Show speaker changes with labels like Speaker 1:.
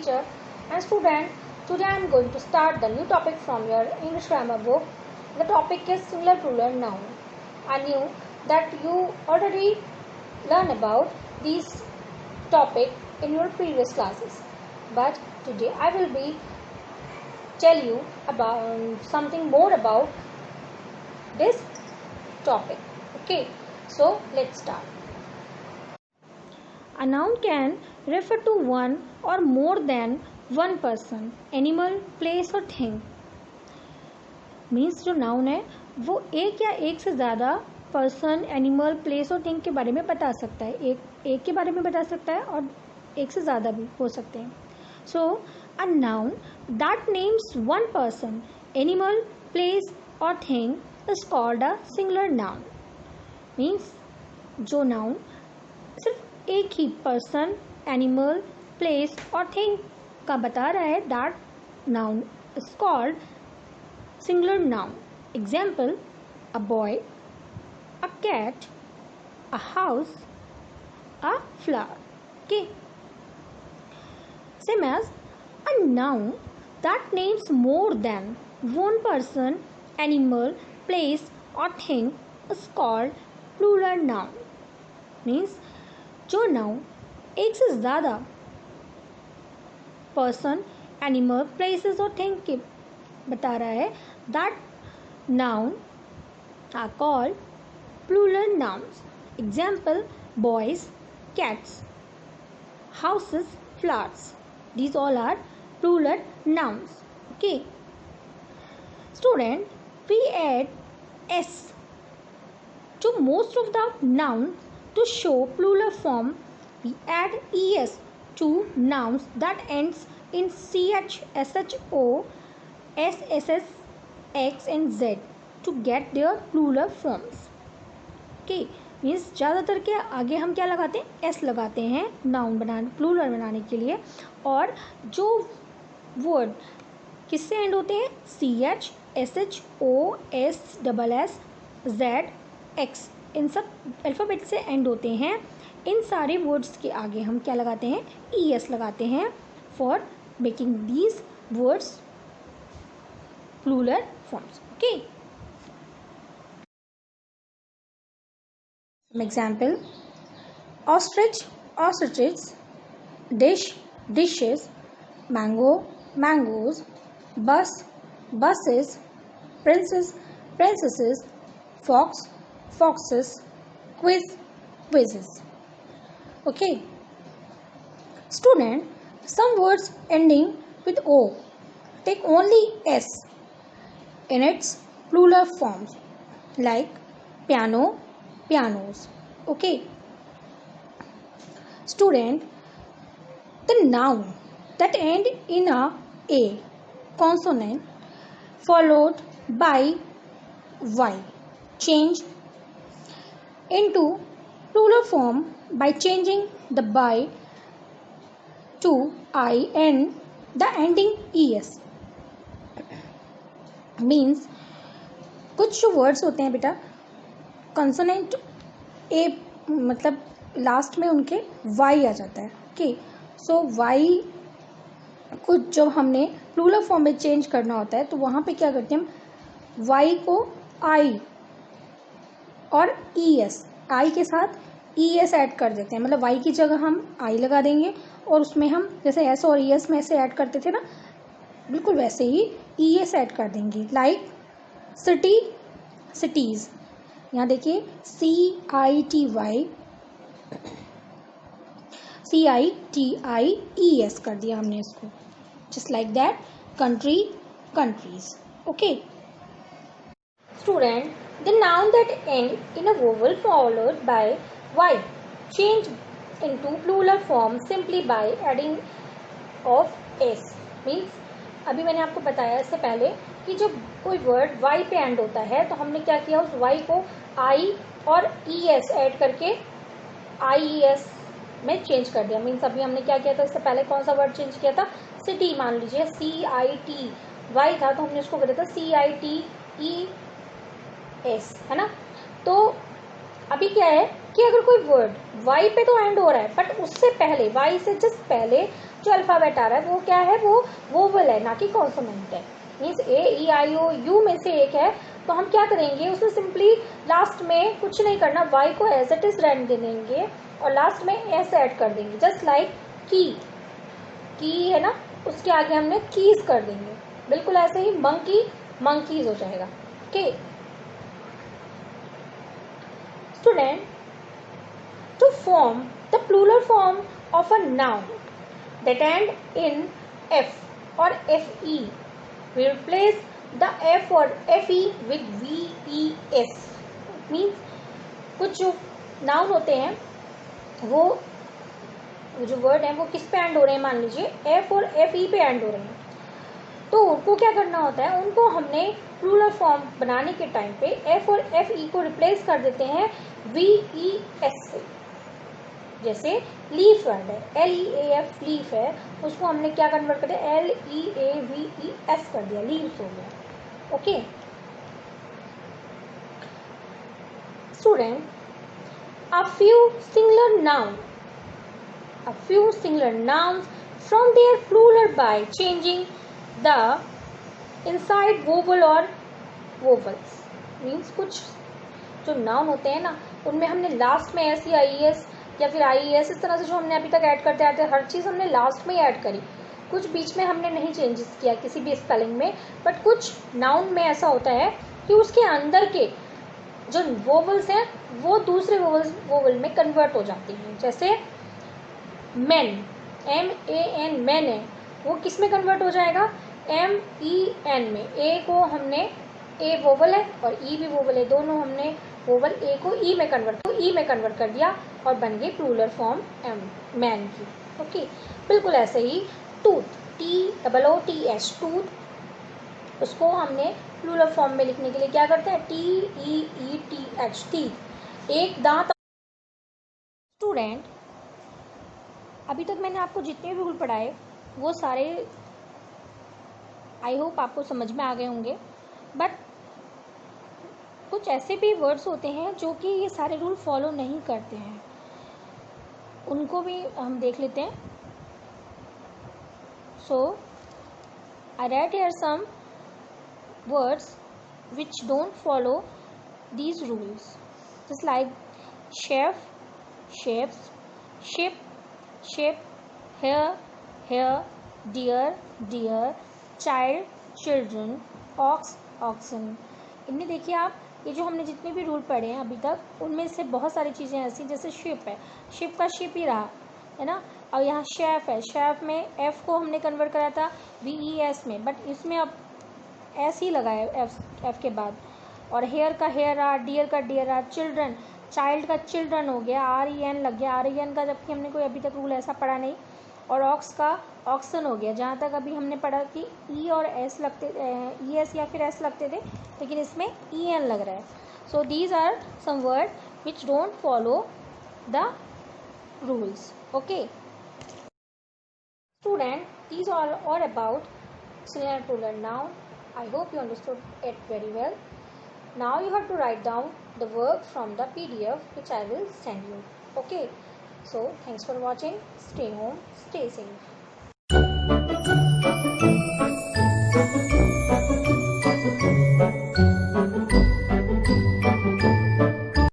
Speaker 1: teacher and student. Today I am going to start the new topic from your English grammar book. The topic is singular plural noun. I knew that you already learned about this topic in your previous classes, but today I will be tell you about something more about this topic. Okay, so let's start. A noun can refer to one or more than one person, animal, place or thing. Means जो noun है वो एक या एक से ज़्यादा person, animal, place और thing के बारे में बता सकता है. एक के बारे में बता सकता है और एक से ज़्यादा भी हो सकते हैं. So a noun that names one person, animal, place और thing is called a singular noun. Means जो नाउन सिर्फ एक ही पर्सन, एनिमल, प्लेस और थिंग का बता रहा है, that noun is called singular noun. Example, a boy, a cat, a house, a flower. Okay, same as a noun that names more than one person, animal, place और thing is called plural noun. Means जो noun एक से ज़्यादा person, animal, places और thing के बता रहा है, that noun are called plural nouns. Example, boys, cats, houses, flowers. These all are plural nouns. Okay. Student, we add s to most of the nouns to show plural form. We add es to nouns that ends in ch, sho, sss, x and z to get their plural forms. Okay. Means ज़्यादातर के आगे हम क्या लगाते हैं, S लगाते हैं noun बनाने, प्लूरल बनाने के लिए. और जो वर्ड किससे एंड होते हैं, C H, S H, O, S, double S, Z, X, इन सब अल्फ़ाबेट से एंड होते हैं. इन सारे वर्ड्स के आगे हम क्या लगाते हैं, ई एस लगाते हैं for making these words plural forms. Okay, example, ostrich, ostriches, dish, dishes, mango, mangoes, bus, buses, princess, princesses, fox, foxes, quiz, quizzes. Okay. Student, some words ending with o take only s in its plural forms, like piano, pianos. Okay. Student, the noun that end in a consonant followed by y change into plural form by changing the by to I and the ending es. Means कुछ जो words होते हैं बेटा, consonant ए मतलब last में उनके Y आ जाता है. ओके, सो वाई को जब हमने प्लूरल फॉर्म में चेंज करना होता है तो वहाँ पे क्या करते हैं हम, वाई को आई और ई एस, आई के साथ ई एस ऐड कर देते हैं. मतलब वाई की जगह हम आई लगा देंगे और उसमें हम जैसे एस और ई एस में ऐसे ऐड करते थे ना, बिल्कुल वैसे ही ई एस ऐड कर देंगे. Like city, cities. यहाँ देखिए CITY, CITIES कर दिया हमने इसको. Just like that, country, countries. Okay. Student, the noun that end in a vowel followed by Y change into plural form simply by adding of S. Means अभी मैंने आपको बताया इससे पहले कि जब कोई वर्ड वाई पे एंड होता है तो हमने क्या किया, उस वाई को आई और ई एस ऐड करके आई ई एस में चेंज कर दिया. मीन्स अभी हमने क्या किया था, इससे पहले कौन सा वर्ड चेंज किया था, सिटी. मान लीजिए CITY था तो हमने उसको कर दिया था CITES, है ना. तो अभी क्या है कि अगर कोई वर्ड वाई पे तो एंड हो रहा है बट उससे पहले, वाई से जस्ट पहले जो अल्फ़ाबेट आ रहा है वो क्या है, वो वोवल है, ना कि कॉन्सोनेंट है। Means A E I O you में से एक है, तो हम क्या करेंगे, उसमें सिंपली लास्ट में कुछ नहीं करना, वाई को एज इट इज रहने दे देंगे और लास्ट में एस ऐड कर देंगे, जस्ट लाइक की, की है ना, उसके आगे हमने कीज कर देंगे, बिल्कुल ऐसे ही मंकी मंकीज हो जाएगा। Okay student, to form the plural form of a noun that end in f or fe, we replace the f or fe with ves. means कुछ जो नाउन होते हैं वो जो वर्ड है वो किस पे एंड हो रहे हैं, मान लीजिए f और fe पे एंड हो रहे हैं, तो उनको क्या करना होता है, उनको हमने प्लूरल फॉर्म बनाने के टाइम पे f और fe को रिप्लेस कर देते हैं ves से। जैसे लीफ वर्ड है, LEAF लीफ है, उसको हमने क्या कन्वर्ट कर दिया, LEAVES कर दिया, लीव्स हो गया। Okay student, a few singular nouns from their plural by changing the inside vowel or vowels। Means कुछ जो नाउन होते हैं ना, उनमें हमने लास्ट में एस या ES या फिर IES, इस तरह से जो हमने अभी तक ऐड करते आते हैं, हर चीज़ हमने लास्ट में ही ऐड करी, कुछ बीच में हमने नहीं चेंजेस किया किसी भी स्पेलिंग में। बट कुछ नाउन में ऐसा होता है कि उसके अंदर के जो वोवल्स हैं वो दूसरे वोवल में कन्वर्ट हो जाती हैं। जैसे मैन, MAN मैन है, वो किस में कन्वर्ट हो जाएगा, MEN में। ए को हमने, ए वोवल है और ई भी वोवल है, दोनों हमने वोवल ए को ई में कन्वर्ट कर दिया और बन गई प्लूरल फॉर्म मैन की। ओके बिल्कुल ऐसे ही टूथ, TOOTH, टूथ, उसको हमने प्लूरल फॉर्म में लिखने के लिए क्या करते हैं, TEETH, टीथ, एक दांत। स्टूडेंट, अभी तक मैंने आपको जितने भी रूल पढ़ाए वो सारे आई होप आपको समझ में आ गए होंगे, बट कुछ ऐसे भी वर्ड्स होते हैं जो कि ये सारे रूल फॉलो नहीं करते हैं, उनको भी हम देख लेते हैं। So I write here some words which don't follow these rules, just like chef, chefs, sheep, sheep, hair, hair, deer, deer, child, children, ox, oxen. इनमें देखिए आप, ये जो हमने जितने भी रूल पढ़े हैं अभी तक, उनमें से बहुत सारी चीज़ें ऐसी, जैसे शिप है, शिप का शिप ही रहा है ना, और यहाँ शेफ है, शेफ में एफ को हमने कन्वर्ट करा था VES में, बट इसमें अब एस ही लगा है एफ के बाद, और हेयर का हेयर रहा, डियर का डियर रहा, चिल्ड्रन, चाइल्ड का चिल्ड्रन हो गया, REN लग गया, REN का जबकि हमने कोई अभी तक रूल ऐसा पढ़ा नहीं, और ऑक्स का ऑक्सन हो गया, जहाँ तक अभी हमने पढ़ा कि ई और एस लगते, ES या फिर एस लगते थे, लेकिन इसमें EN लग रहा है। So these are some word which don't follow the rules. Okay student, these are all about singular and plural noun. I hope you understood it very well. Now you have to write down the work from the PDF which I will send you. Okay, so thanks for watching. Stay home, stay safe.